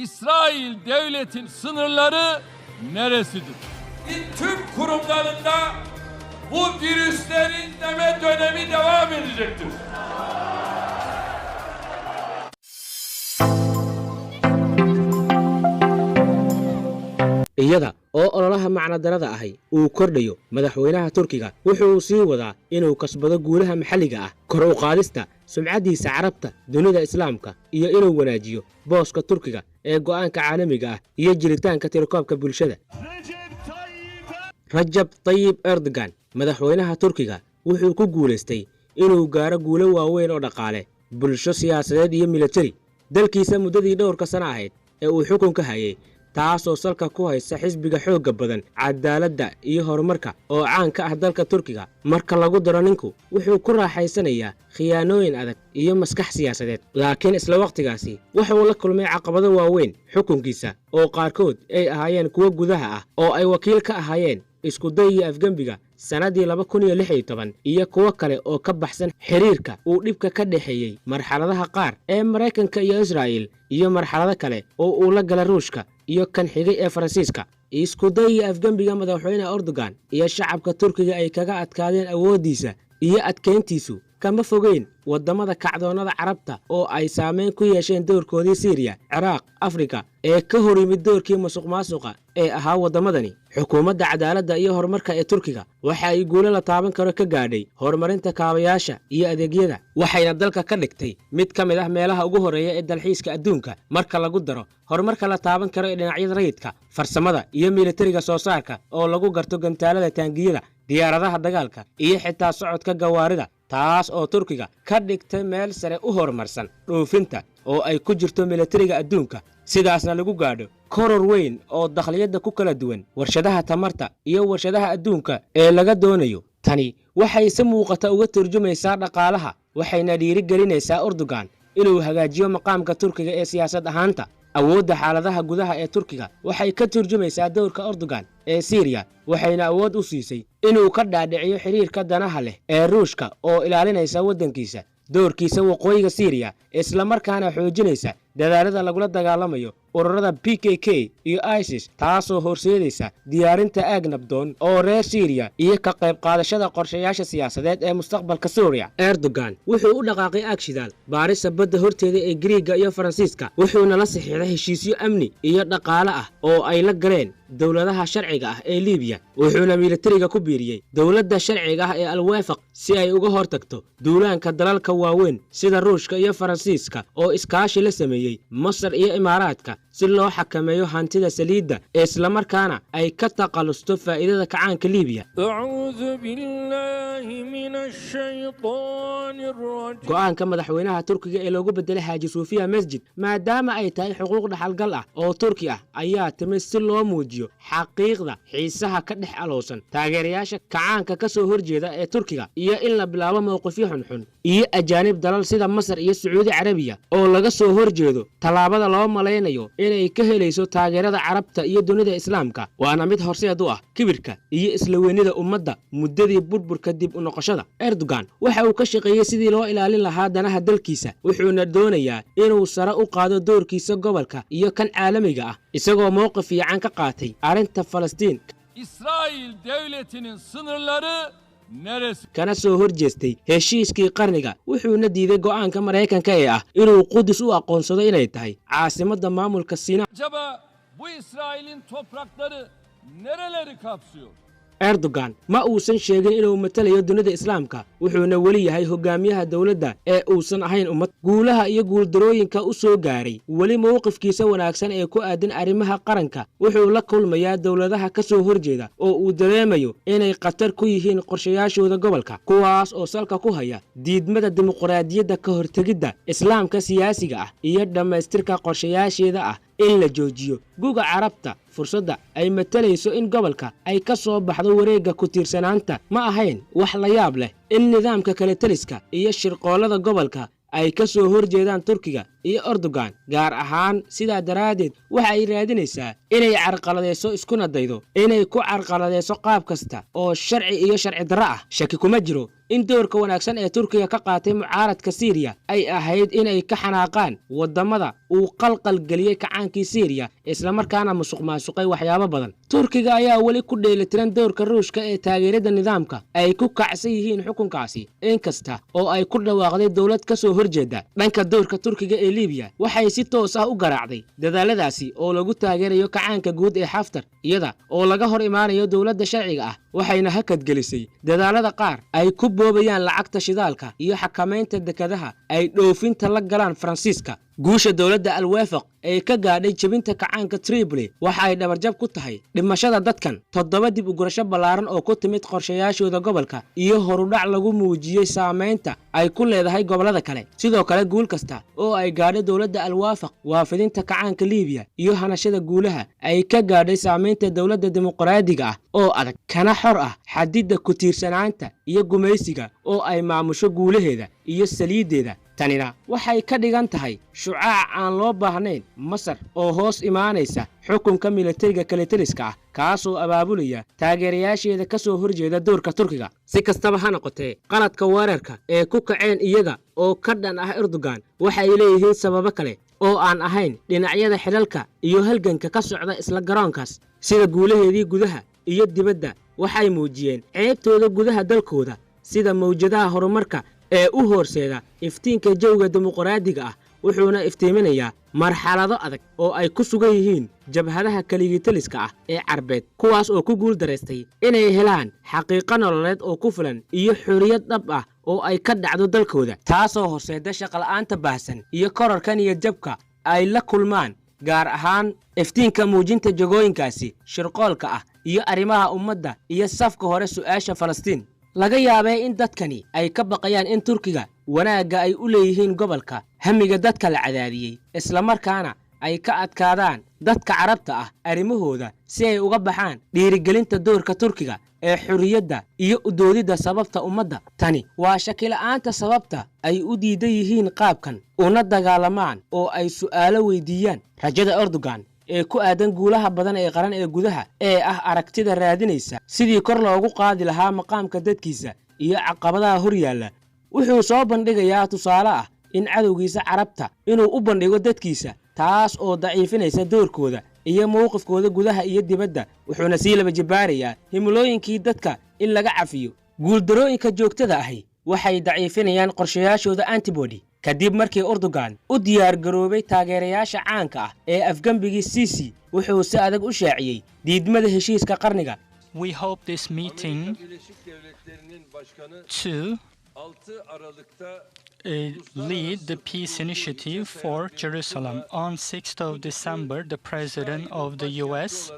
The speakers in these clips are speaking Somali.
İsrail devletin sınırları neresidir? Tüm kurumlarında bu virüslerin deme dönemi devam edecektir. iyada oo ololaha macnadarada ahi uu kordhayo madaxweynaha Turkiga wuxuu sii wadaa inuu kasbado guulaha maxalliga ah kor u qaadista sumcadiisa carabta dunida islaamka iyo inuu wanaajiyo booska Turkiga ee go'aanka caalamiga ah iyo jiritaanka tirakoobka bulshada. Rajab Tayyip Erdogan madaxweynaha Turkiga wuxuu ku guuleystay inuu gaaro guulo waaweyn oo dhaqaale bulsho siyaasadeed iyo military dalkiisa muddadii dhowrka sano ahayd ee uu xukunka hayay taasoo salka ku haysa xisbiga xoogga badan cadaaladda iyo horumarka oo caan ka ah dalka Turkiga. Marka lagu daro ninku wuxuu ku raaxaysanayaa khiyaanooyin adag iyo maskax siyaasadeed, laakiin isla waqtigaasi wuxuu la kulmay caqabado waaweyn xukunkiisa oo qaarkood ay ahaayeen kuwa gudaha ah oo ay wakiil ka ahaayeen isku dayga afgambiga sanadii 2016 iyo kuwa kale oo ka baxsan xiriirka uu dhibka ka dhaxeeyay marxaladaha qaar ee Mareykanka iyo Israa'iil iyo marxalado kale oo uu la galay Ruushka iyo kan xigay ee Faransiiska. Isku dayga afgambiga madaxweyne Erdogan iyo shacabka Turkiga ay kaga adkaadeen awoodiisa iyo adkeyntiisu kama fogeyn wadamada kacdoonada carabta oo ay saameyn ku yeesheen doorkoodii Syria, Ciraaq, Afrika ee ka hor yimid doorkii musuqmaasuqa ee ahaa wadamadani. Xukuumadda cadaaladda iyo horumarka ee Turkiga waxa ay guulo la taaban karo ka gaadhay horumarinta kaabayaasha iyo adeegyada, waxayna dalka ka dhigtay mid ka mid ah meelaha ugu horeeya ee dalxiiska adduunka marka lagu daro horumarka la taaban karo ee dhinacyada rayidka, farsamada iyo militariga soo saarka oo lagu garto gantaalada taangiyada, diyaaradaha dagaalka iyo xitaa socodka gawaarida, taas oo Turkiga ka dhigtay meel sare u horumarsan dhoofinta oo ay ku jirto militariga adduunka, sidaasna lagu gaadho koror weyn oo dakhliyada ku kala duwan warshadaha tamarta iyo warshadaha adduunka ee laga doonayo. Tani waxay si muuqata uga turjumaysaa dhaqaalaha waxayna dhiirigelinaysaa Erdogan inuu hagaajiyo maqaamka Turkiga ee siyaasad ahaanta. awoodda xaaladaha gudaha ee Turkiga waxay ka turjumaysaa doorka Erdogan ee Syria waxayna awood u siisay inuu ka dhaadhiciyo xiriirka danaha leh ee Ruushka oo ilaalinaysa wadankiisa doorkiisa waqooyiga Syria isla markaana xoojinaysa dadaalada lagula dagaalamayo ururada PKK iyo ISIS taasoo horseedaysa diyaarinta aag nabdoon oo reer Syria iyo ka qayb qaadashada qorshayaasha siyaasadeed ee mustaqbalka Syria. Erdogan wuxuu u dhaqaaqay agshidaal baarisa badda horteeda ee Greega iyo Faransiiska wuxuuna la saxiixday heshiisyo amni iyo dhaqaale ah oo ay la galeen dawladaha sharciga ah ee Liibiya wuxuuna militariga ku biiriyay dawladda sharciga ah ee Al-Wafaq si ay uga hortagto duulaanka dalalka waaweyn sida Ruushka iyo Faransiiska oo iskaashi la sameeyay Masar iyo Imaaraadka si loo xakameeyo hantida saliidda isla markaana ay ka taqalusto faa'iidada kacaanka Liibiya. A'uudhu billahi minash shaytaanir rajiim. Go'aanka madaxweynaha Turkiga ee loogu bedelay Haji Sofia Masjid maadaama ay tahay xuquuq dhaxalgal ah oo Turki ah ayaa timid si loo muujiyo xaqiiqda xiisaha ka dhex aloosan taageerayaasha kacaanka ka soo horjeeda ee Turkiga iyo in la bilaabo mowqifyo xunxun iyo ajaanib dalal sida Masar iyo Sacuudi Carabiya oo laga soo horjeedo talaabada loo maleynayo inay ka helayso taageerada carabta iyo dunida islaamka waana mid horseed u ah kibirka iyo isla weynida ummadda muddadii burburka dib u noqoshada. Erdogan waxa uu ka shaqeeyay sidii loo ilaalin lahaa danaha dalkiisa wuxuuna doonayaa inuu sare u qaado doorkiisa gobolka iyo kan caalamiga ah isagoo mowqif fiican ka qaatay arrinta Falastiin. İsrail devletinin sınırları neresi? Kana soo horjeestay heshiiskii qarniga wuxuuna diiday go'aanka Mareykanka ee ah inuu Qudus u aqoonsado inay tahay caasimadda maamulka Sinaa. Acaba bu İsrail'in toprakları nereleri kapsıyor? Erdogan ma uusan sheegin inuu matalayo dunida islaamka wuxuuna wali yahay hogaamiyaha dawladda ee uusan ahayn ummad. Guulaha iyo guuldarooyinka u soo gaaray wali mowqifkiisa wanaagsan ee ku aadan arrimaha qaranka wuxuu la kulmayaa dawladaha ka soo horjeeda oo uu dareemayo inay qatar ku yihiin qorshayaashooda gobolka kuwaas oo salka ku haya diidmada dimuqraadiyadda ka hortagidda islaamka siyaasiga ah iyo dhamaystirka qorshayaasheeda ah in la joojiyo guga carabta fursadda ay matalayso in gobolka ay ka soo baxdo wareegga ku tiirsanaanta ma ahayn wax la yaab leh in nidaamka kale taliska iyo shirqoolada gobolka ay ka soo horjeedaan Turkiga iyo Erdogan gaar ahaan sidaa daraadeed waxa ay raadinaysaa inay carqaladeyso iskuna daydo inay ku carqaladeyso qaab kasta oo sharci iyo sharci darro ah. Shaki kuma jiro in doorka wanaagsan ee Turkiga ka qaatay mucaaradka Syria ay ahayd inay ka xanaaqaan wadamada uu qalqal galiyay kacaankii Syria isla markaana musuqmaasuqay waxyaabo badan. Turkiga ayaa wali ku dheelitiran doorka Ruushka ee taageerada nidaamka ay ku kacsan yihiin xukunkaasi inkasta oo ay ku dhawaaqday dawlad ka soo horjeeda. Dhanka doorka Turkiga ee Liibiya waxay si toos ah u garaacday dadaaladaasi oo lagu taageerayo kacaanka guud ee Haftar iyada oo laga hor imaanayo dawladda sharciga ah waxayna hakad gelisay dadaalada qaar ay ku boobayaan lacagta shidaalka iyo xakamaynta dekadaha ay dhoofinta la galaan Faransiiska. guusha dawladda Al-Waafaq ee ka gaadhay jabinta kacaanka Tripoli waxa ay dhabarjab ku tahay dhimashada dadkan 7 dib u gurasho ballaaran oo ku timid qorshayaashooda gobolka iyo horudhac lagu muujiyay saameynta ay ku leedahay gobolada kale. Sidoo kale guul kasta oo ay gaadhay dawladda Al-Waafaq waafidinta kacaanka Liibiya iyo hanashada guulaha ay ka gaadhay saameynta dawladda dimuqraadiga ah oo adag kana xor ah xadidda ku tiirsanaanta iyo gumaysiga oo ay maamusho guulaheeda iyo saliideeda. tanina waxay ka dhigan tahay shucaac aan loo baahnayn Masar oo hoos imaanaysa xukunka militariga kale taliska ah kaasoo abaabulaya taageerayaasheeda ka soo horjeeda doorka Turkiga. Si kastaba ha noqotee qaladka weerarka ee ku kaceen iyaga oo ka dhan ah Erdogan waxay leeyihiin sababo kale oo aan ahayn dhinacyada xilalka iyo halganka ka socda isla garoonkaas sida guulaheedii gudaha iyo dibadda waxay muujiyeen ceebtooda gudaha dalkooda sida mawjadaha horumarka ee u horseeda iftiinka jawga dimuqraadiga ah wuxuuna iftiiminayaa marxalado adag oo ay ku sugan yihiin jabhadaha kaligitaliska ah ee Carbeed kuwaas oo ku guul dareystay inay helaan xaqiiqo nololeed oo ku filan iyo xorriyad dhab ah oo ay ka dhacdo dalkooda taasoo horseeda shaqo la'aanta baahsan iyo kororkan iyo jabka ay la kulmaan gaar ahaan iftiinka muujinta jagooyinkaasi shirqoolka ah iyo arrimaha ummadda iyo safka hore su'aasha Falastiin. laga yaabay in dadkani ay ka baqayaan in Turkiga wanaaga ay u leeyihiin gobolka hamiga dadka la cadaadiyay isla markaana ay ka adkaadaan dadka Carabta ah arrimahooda si ay uga baxaan dhiirigelinta doorka Turkiga ee xurriyadda iyo u doodida sababta ummadda. Tani waa shaki la'aanta sababta ay u diidan yihiin qaabkan una dagaalamaan oo ay su'aalo weydiiyaan rajada Erdogan ee ku aadan guulaha badan ee qaran ee gudaha ee ah aragtida raadinaysa sidii kor loogu qaadi lahaa maqaamka dadkiisa iyo caqabadaha hor yaalla. wuxuu soo bandhigayaa tusaale ah in cadowgiisa Carabta inuu u bandhigo dadkiisa taas oo daciifinaysa doorkooda iyo mowqifkooda gudaha iyo dibadda wuxuuna sii laba jibaarayaa himilooyinkii dadka in laga cafiyo. guuldarooyinka joogtada ahi waxay daciifinayaan qorshayaashooda antibody kadib markii Erdogan u diyaar garoobay taageerayaasha caanka ah ee afgambigii Sisi wuxuu si adag u shaaciyay diidmada heshiiska qarniga. We hope this meeting to lead the peace initiative for Jerusalem. On 6th of December, the President of the US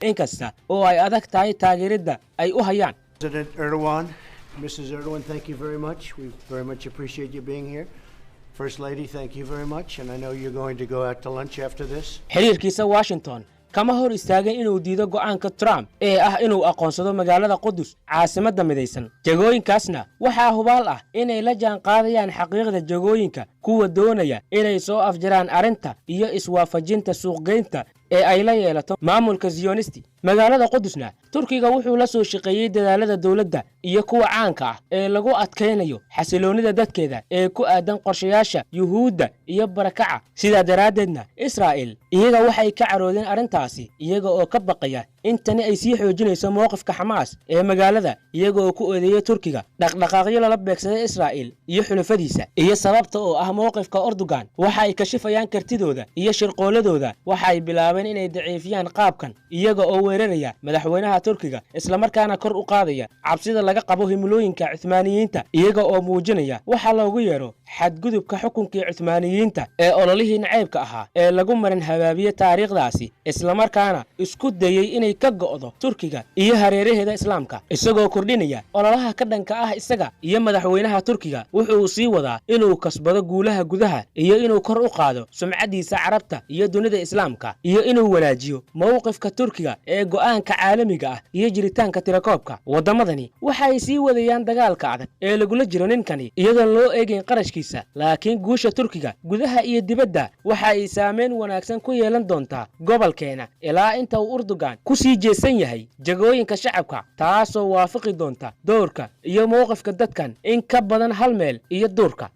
inkasta oo ay adag tahay taageerada ay u hayaan President Erdogan, Mrs. Erdogan, thank you very much. We very much appreciate you being here. First Lady, thank you very much. And I know you're going to go out to lunch after this. xiriirkiisa Washington kama hor istaagay inuu diido go'aanka Trump ee ah inuu aqoonsado magaalada Qudus caasimadda midaysan. jagooyinkaasna waxaa hubaal ah inay la jaan qaadayaan xaqiiqda jagooyinka kuwa doonaya inay soo afjaraan arinta iyo iswaafajinta suuqgeynta ee ay la yeelato maamulka Zionisti. magaalada Qudusna Turkiga wuxuu la soo shaqeeyay dadaalada dawladda iyo kuwa caanka ah ee lagu adkeynayo xasiloonida dadkeeda ee ku aadan qorshayaasha Yuhuudda iyo barakaca. sidaa daraadeedna Israa'iil iyaga waxay ka caroodeen arintaasi iyaga oo ka baqaya in tani ay sii xoojinayso mowqifka Xamaas ee magaalada iyaga oo ku eedeeyay Turkiga dhaqdhaqaaqyo la beegsaday Israa'iil iyo xulafadiisa iyo sababta oo ah mowqifka Erdogan waxay ka shifayaan kartidooda iyo shirqooladooda waxay bilaabeen inay daciifiyaan qaabkan iyaga oo weeraraya madaxweynaha Turkiga isla markaana kor u qaadaya cabsida laga qabo himilooyinka Cuthmaaniyiinta iyaga oo muujinaya waxa loogu yeero xadgudubka xukunkii Cuthmaaniyiinta ee ololihii naceebka ahaa ee lagu marin habaabiye taariikhdaasi isla markaana isku dayay inay ay ka go'do Turkiga iyo hareeraheeda Islaamka isagoo kordhinaya ololaha ka dhanka ah isaga iyo madaxweynaha Turkiga wuxuu sii wadaa inuu kasbado guulaha gudaha iyo inuu kor u qaado sumcadiisa Carabta iyo dunida Islaamka iyo inuu wanaajiyo mowqifka Turkiga ee go'aanka caalamiga ah iyo jiritaanka tirakoobka wadamadani waxay sii wadayaan dagaalka adag ee lagula jiro ninkani iyadoo loo eegayn qarashkiisa laakiin guusha Turkiga gudaha iyo dibadda waxay saameyn wanaagsan ku yeelan doontaa gobolkeena ilaa inta uu Erdogan ku sii jeesan yahay jagooyinka shacabka taasoo waafaqi doonta doorka iyo mowqifka dadkan in ka badan hal meel iyo doorka